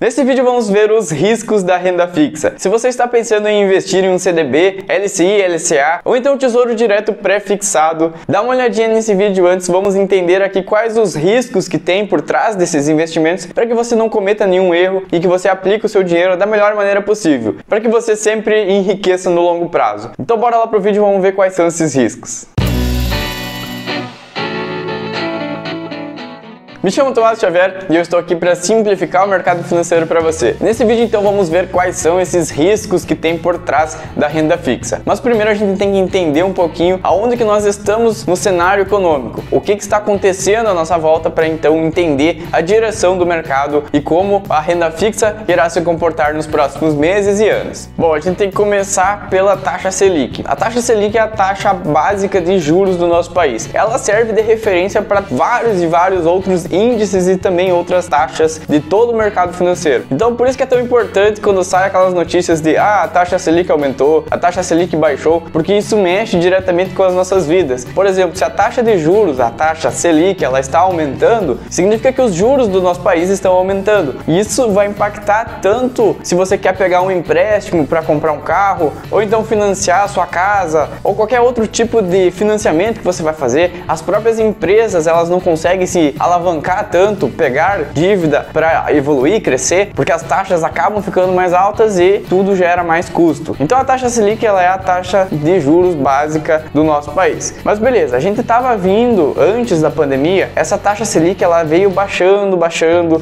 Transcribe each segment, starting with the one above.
Nesse vídeo vamos ver os riscos da renda fixa. Se você está pensando em investir em um CDB, LCI, LCA ou então Tesouro Direto pré-fixado, dá uma olhadinha nesse vídeo antes, vamos entender aqui quais os riscos que tem por trás desses investimentos para que você não cometa nenhum erro e que você aplique o seu dinheiro da melhor maneira possível, para que você sempre enriqueça no longo prazo. Então bora lá pro vídeo e vamos ver quais são esses riscos. Me chamo Tomás Xavier e eu estou aqui para simplificar o mercado financeiro para você. Nesse vídeo então vamos ver quais são esses riscos que tem por trás da renda fixa. Mas primeiro a gente tem que entender um pouquinho aonde que nós estamos no cenário econômico. O que está acontecendo à nossa volta para então entender a direção do mercado e como a renda fixa irá se comportar nos próximos meses e anos. Bom, a gente tem que começar pela taxa Selic. A taxa Selic é a taxa básica de juros do nosso país. Ela serve de referência para vários outros índices e também outras taxas de todo o mercado financeiro. Então por isso que é tão importante quando sai aquelas notícias de a taxa Selic aumentou, a taxa Selic baixou, porque isso mexe diretamente com as nossas vidas. Por exemplo, se a taxa de juros, a taxa Selic, ela está aumentando, significa que os juros do nosso país estão aumentando. E isso vai impactar tanto se você quer pegar um empréstimo para comprar um carro, ou então financiar a sua casa, ou qualquer outro tipo de financiamento que você vai fazer. As próprias empresas, elas não conseguem se alavancar tanto, pegar dívida para evoluir, crescer, porque as taxas acabam ficando mais altas e tudo gera mais custo. Então a taxa Selic, ela é a taxa de juros básica do nosso país. Mas beleza, a gente estava vindo antes da pandemia, essa taxa Selic ela veio baixando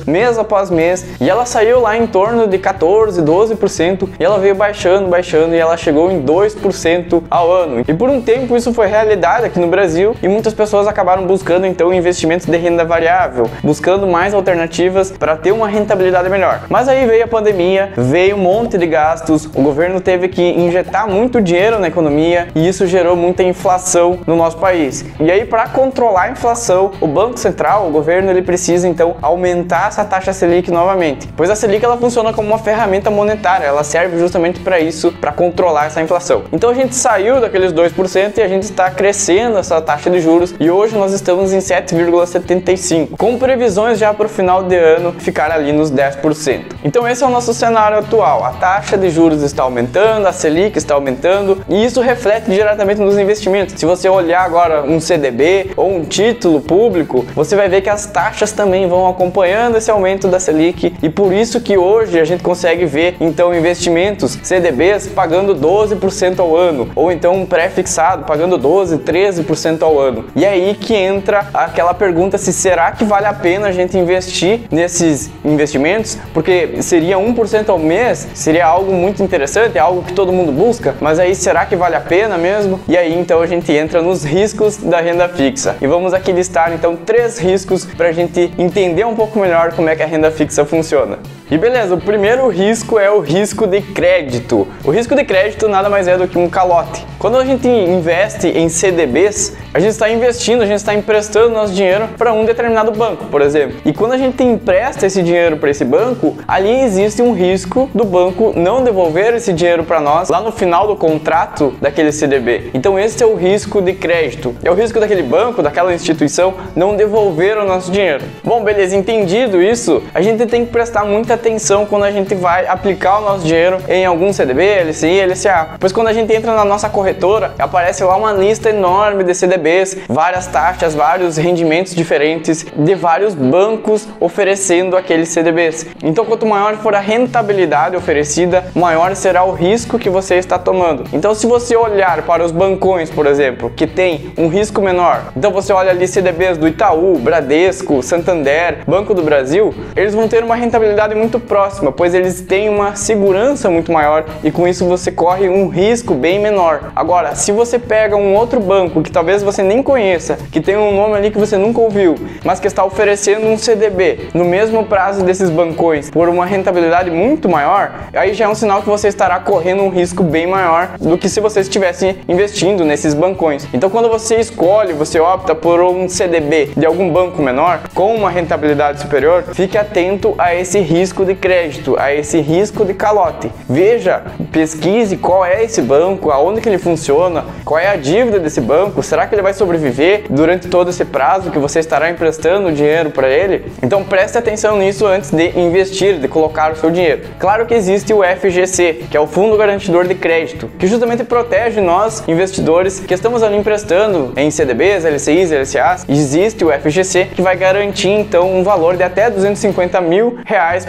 mês após mês e ela saiu lá em torno de 14, 12% e ela veio baixando e ela chegou em 2% ao ano. E por um tempo isso foi realidade aqui no Brasil e muitas pessoas acabaram buscando então investimentos de renda variável, buscando mais alternativas para ter uma rentabilidade melhor. Mas aí veio a pandemia, veio um monte de gastos, o governo teve que injetar muito dinheiro na economia e isso gerou muita inflação no nosso país. E aí, para controlar a inflação, o Banco Central, o governo, ele precisa então aumentar essa taxa Selic novamente, pois a Selic ela funciona como uma ferramenta monetária, ela serve justamente para isso, para controlar essa inflação. Então a gente saiu daqueles 2% e a gente está crescendo essa taxa de juros e hoje nós estamos em 7,75%. Com previsões já para o final de ano ficar ali nos 10%. Então esse é o nosso cenário atual. A taxa de juros está aumentando, a Selic está aumentando e isso reflete diretamente nos investimentos. Se você olhar agora um CDB ou um título público, você vai ver que as taxas também vão acompanhando esse aumento da Selic e por isso que hoje a gente consegue ver então investimentos CDBs pagando 12% ao ano ou então um pré-fixado pagando 12, 13% ao ano. E é aí que entra aquela pergunta se será que vale a pena a gente investir nesses investimentos, porque seria 1% ao mês, seria algo muito interessante, é algo que todo mundo busca, mas aí será que vale a pena mesmo? E aí então a gente entra nos riscos da renda fixa. E vamos aqui listar então 3 riscos para a gente entender um pouco melhor como é que a renda fixa funciona. E beleza, o primeiro risco é o risco de crédito. O risco de crédito nada mais é do que um calote. Quando a gente investe em CDBs, a gente está investindo, a gente está emprestando nosso dinheiro para um determinado banco, por exemplo. E quando a gente empresta esse dinheiro para esse banco, ali existe um risco do banco não devolver esse dinheiro para nós lá no final do contrato daquele CDB. Então esse é o risco de crédito. É o risco daquele banco, daquela instituição não devolver o nosso dinheiro. Bom, beleza, entendido isso, a gente tem que prestar muita atenção quando a gente vai aplicar o nosso dinheiro em algum CDB, LCI, LCA. Pois quando a gente entra na nossa corretora, aparece lá uma lista enorme de CDBs, várias taxas, vários rendimentos diferentes de vários bancos oferecendo aqueles CDBs. Então quanto maior for a rentabilidade oferecida, maior será o risco que você está tomando. Então se você olhar para os bancões, por exemplo, que tem um risco menor, então você olha ali CDBs do Itaú, Bradesco, Santander, Banco do Brasil, eles vão ter uma rentabilidade muito próxima, pois eles têm uma segurança muito maior e com isso você corre um risco bem menor. Agora, se você pega um outro banco que talvez você nem conheça, que tem um nome ali que você nunca ouviu, mas que está oferecendo um CDB no mesmo prazo desses bancões por uma rentabilidade muito maior, aí já é um sinal que você estará correndo um risco bem maior do que se você estivesse investindo nesses bancões. Então quando você escolhe, você opta por um CDB de algum banco menor com uma rentabilidade superior, fique atento a esse risco de crédito, a esse risco de calote. Veja, pesquise qual é esse banco, aonde que ele funciona, qual é a dívida desse banco, será que ele vai sobreviver durante todo esse prazo que você estará emprestando emprestando dinheiro para ele, então preste atenção nisso antes de investir, de colocar o seu dinheiro. Claro que existe o FGC, que é o Fundo Garantidor de Crédito, que justamente protege nós, investidores, que estamos ali emprestando em CDBs, LCIs, LCAs. Existe o FGC, que vai garantir então um valor de até R$250 mil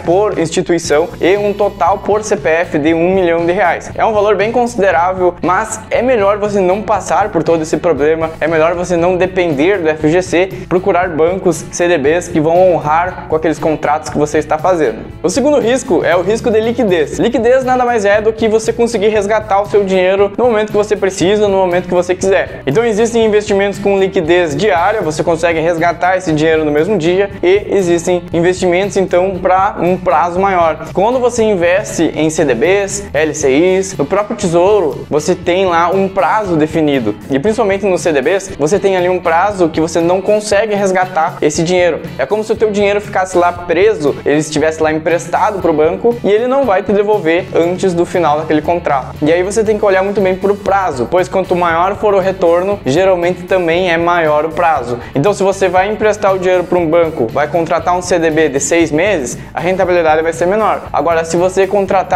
por instituição e um total por CPF de R$1 milhão. É um valor bem considerável, mas é melhor você não passar por todo esse problema, é melhor você não depender do FGC, procurar bancos, CDBs que vão honrar com aqueles contratos que você está fazendo. O segundo risco é o risco de liquidez. Liquidez nada mais é do que você conseguir resgatar o seu dinheiro no momento que você precisa, no momento que você quiser. Então existem investimentos com liquidez diária, você consegue resgatar esse dinheiro no mesmo dia, e existem investimentos então para um prazo maior. Quando você investe em CDBs, LCIs, no próprio Tesouro, você tem lá um prazo definido. E principalmente nos CDBs, você tem ali um prazo que você não consegue resgatar esse dinheiro. É como se o teu dinheiro ficasse lá preso, ele estivesse lá emprestado para o banco e ele não vai te devolver antes do final daquele contrato. E aí você tem que olhar muito bem para o prazo, pois quanto maior for o retorno, geralmente também é maior o prazo. Então se você vai emprestar o dinheiro para um banco, vai contratar um CDB de 6 meses, a rentabilidade vai ser menor. Agora, se você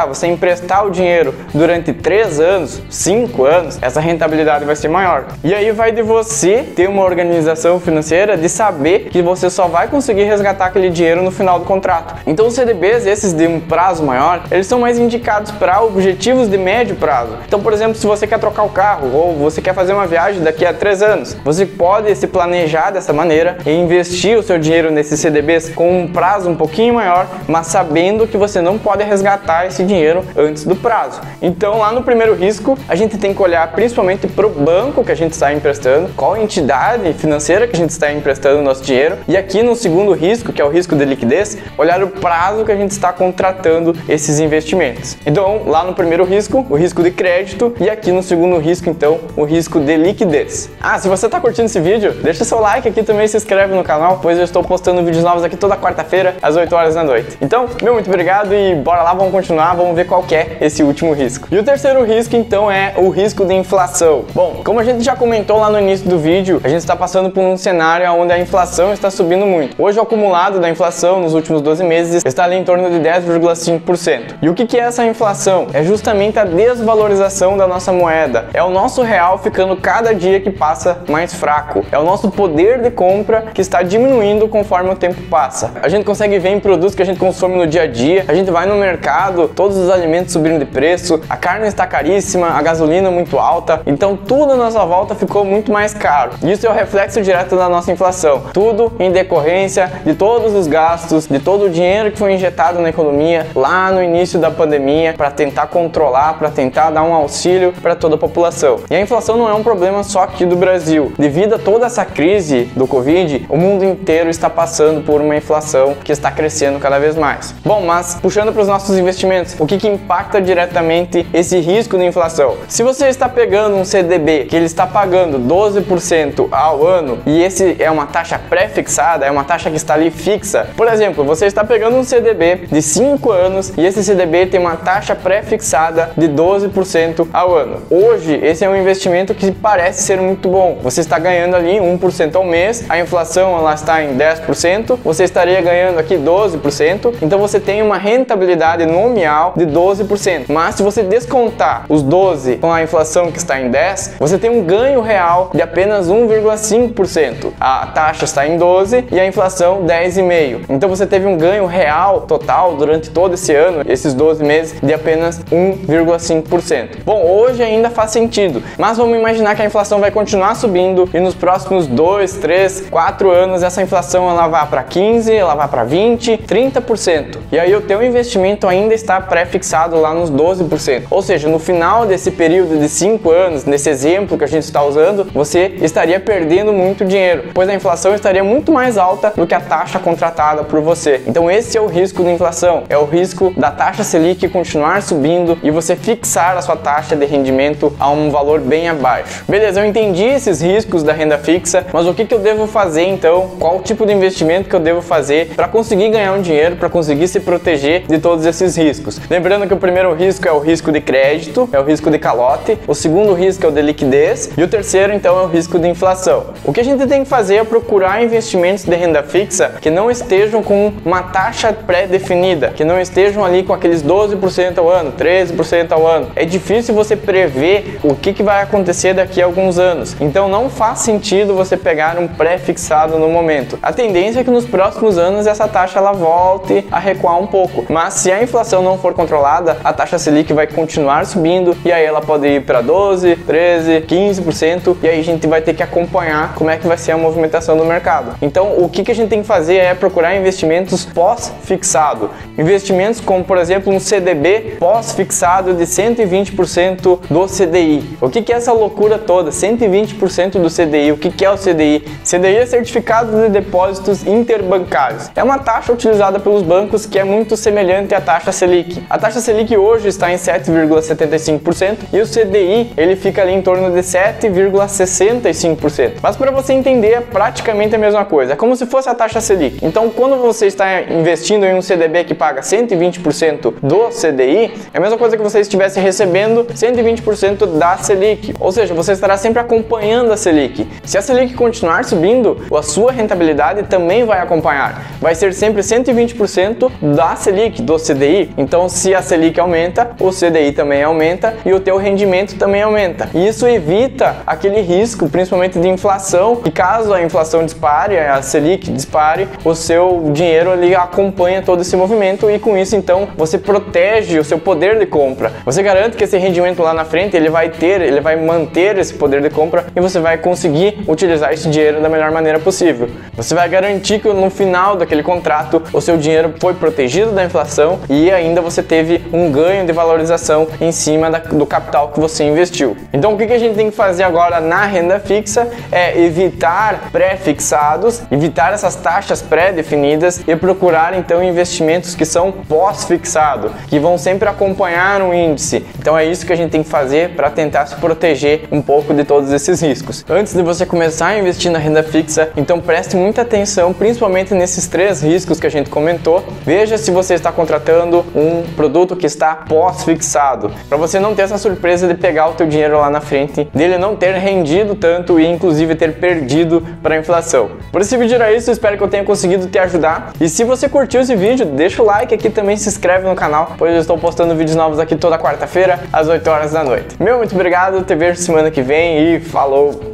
você emprestar o dinheiro durante 3 anos, 5 anos, essa rentabilidade vai ser maior. E aí vai de você ter uma organização financeira de saber que você só vai conseguir resgatar aquele dinheiro no final do contrato. Então os CDBs, esses de um prazo maior, eles são mais indicados para objetivos de médio prazo. Então, por exemplo, se você quer trocar o carro ou você quer fazer uma viagem daqui a 3 anos, você pode se planejar dessa maneira e investir o seu dinheiro nesses CDBs com um prazo um pouquinho maior, mas sabendo que você não pode resgatar esse dinheiro antes do prazo. Então, lá no primeiro risco, a gente tem que olhar principalmente para o banco que a gente está emprestando, qual entidade financeira que a gente está emprestando o nosso dinheiro, e aqui no segundo risco, que é o risco de liquidez, olhar o prazo que a gente está contratando esses investimentos. Então, lá no primeiro risco, o risco de crédito, e aqui no segundo risco, então, o risco de liquidez. Se você está curtindo esse vídeo, deixa seu like aqui também, se inscreve no canal, pois eu estou postando vídeos novos aqui toda quarta-feira, às 8 horas da noite. Então, muito obrigado e bora lá, vamos continuar, vamos ver qual que é esse último risco. E o terceiro risco, então, é o risco de inflação. Bom, como a gente já comentou lá no início do vídeo, a gente está passando por um cenário onde a inflação está subindo muito. Hoje o acumulado da inflação nos últimos 12 meses está ali em torno de 10,5%. E o que é essa inflação? É justamente a desvalorização da nossa moeda. É o nosso real ficando cada dia que passa mais fraco. É o nosso poder de compra que está diminuindo conforme o tempo passa. A gente consegue ver em produtos que a gente consome no dia a dia, a gente vai no mercado, todos os alimentos subiram de preço, a carne está caríssima, a gasolina muito alta, então tudo à nossa volta ficou muito mais caro. Isso é o reflexo direto da nossa inflação. Tudo em decorrência de todos os gastos, de todo o dinheiro que foi injetado na economia lá no início da pandemia para tentar controlar, para tentar dar um auxílio para toda a população. E a inflação não é um problema só aqui do Brasil. Devido a toda essa crise do Covid, o mundo inteiro está passando por uma inflação que está crescendo cada vez mais. Bom, mas puxando para os nossos investimentos, o que impacta diretamente esse risco de inflação? Se você está pegando um CDB que ele está pagando 12% ao ano e esse é uma taxa pré-fixada, é uma taxa que está ali fixa. Por exemplo, você está pegando um CDB de 5 anos e esse CDB tem uma taxa pré-fixada de 12% ao ano. Hoje, esse é um investimento que parece ser muito bom. Você está ganhando ali 1% ao mês, a inflação ela está em 10%, você estaria ganhando aqui 12%, então você tem uma rentabilidade nominal de 12%. Mas se você descontar os 12 com a inflação que está em 10, você tem um ganho real de apenas 1,5%. A taxa está em 12 e a inflação 10,5%. Então você teve um ganho real total durante todo esse ano, esses 12 meses, de apenas 1,5%. Bom, hoje ainda faz sentido, mas vamos imaginar que a inflação vai continuar subindo e nos próximos 2, 3, 4 anos essa inflação ela vai para 15%, ela vai para 20%, 30%. E aí o teu investimento ainda está pré-fixado lá nos 12%. Ou seja, no final desse período de 5 anos, nesse exemplo que a gente está usando, você estaria perdendo muito dinheiro, pois a inflação estaria muito mais alta do que a taxa contratada por você. Então esse é o risco da inflação, é o risco da taxa Selic continuar subindo e você fixar a sua taxa de rendimento a um valor bem abaixo. Beleza, eu entendi esses riscos da renda fixa, mas o que eu devo fazer então? Qual tipo de investimento que eu devo fazer para conseguir ganhar um dinheiro, para conseguir se proteger de todos esses riscos? Lembrando que o primeiro risco é o risco de crédito, é o risco de calote, o segundo risco é o de liquidez e o terceiro então é o risco de inflação. O que a gente tem que fazer é procurar investir investimentos de renda fixa que não estejam com uma taxa pré-definida, que não estejam ali com aqueles 12% ao ano, 13% ao ano. É difícil você prever o que vai acontecer daqui a alguns anos. Então não faz sentido você pegar um pré-fixado no momento. A tendência é que nos próximos anos essa taxa ela volte a recuar um pouco. Mas se a inflação não for controlada, a taxa Selic vai continuar subindo e aí ela pode ir para 12, 13, 15% e aí a gente vai ter que acompanhar como é que vai ser a movimentação do mercado. Então o que a gente tem que fazer é procurar investimentos pós-fixado. Investimentos como, por exemplo, um CDB pós-fixado de 120% do CDI. O que é essa loucura toda? 120% do CDI. O que é o CDI? CDI é Certificado de Depósitos Interbancários. É uma taxa utilizada pelos bancos que é muito semelhante à taxa Selic. A taxa Selic hoje está em 7,75% e o CDI ele fica ali em torno de 7,65%. Mas para você entender, é praticamente a mesma coisa. É como se fosse a taxa Selic. Então, quando você está investindo em um CDB que paga 120% do CDI, é a mesma coisa que você estivesse recebendo 120% da Selic. Ou seja, você estará sempre acompanhando a Selic. Se a Selic continuar subindo, a sua rentabilidade também vai acompanhar. Vai ser sempre 120% da Selic, do CDI. Então, se a Selic aumenta, o CDI também aumenta e o teu rendimento também aumenta. E isso evita aquele risco, principalmente de inflação, e caso a inflação dispare, a Selic dispare, o seu dinheiro ali acompanha todo esse movimento e com isso então você protege o seu poder de compra. Você garante que esse rendimento lá na frente ele vai manter esse poder de compra e você vai conseguir utilizar esse dinheiro da melhor maneira possível. Você vai garantir que no final daquele contrato o seu dinheiro foi protegido da inflação e ainda você teve um ganho de valorização em cima do capital que você investiu. Então o que a gente tem que fazer agora na renda fixa é evitar pré-fixados, evitar essas taxas pré-definidas e procurar então investimentos que são pós-fixado, que vão sempre acompanhar um índice. Então é isso que a gente tem que fazer para tentar se proteger um pouco de todos esses riscos. Antes de você começar a investir na renda fixa, então preste muita atenção, principalmente nesses 3 riscos que a gente comentou. Veja se você está contratando um produto que está pós-fixado, para você não ter essa surpresa de pegar o teu dinheiro lá na frente, dele não ter rendido tanto e inclusive ter perdido para a inflação. Por esse vídeo era isso, espero que eu tenha conseguido te ajudar. E se você curtiu esse vídeo, deixa o like aqui também, se inscreve no canal, pois eu estou postando vídeos novos aqui toda quarta-feira às 8 horas da noite. Muito obrigado, te vejo semana que vem e falou!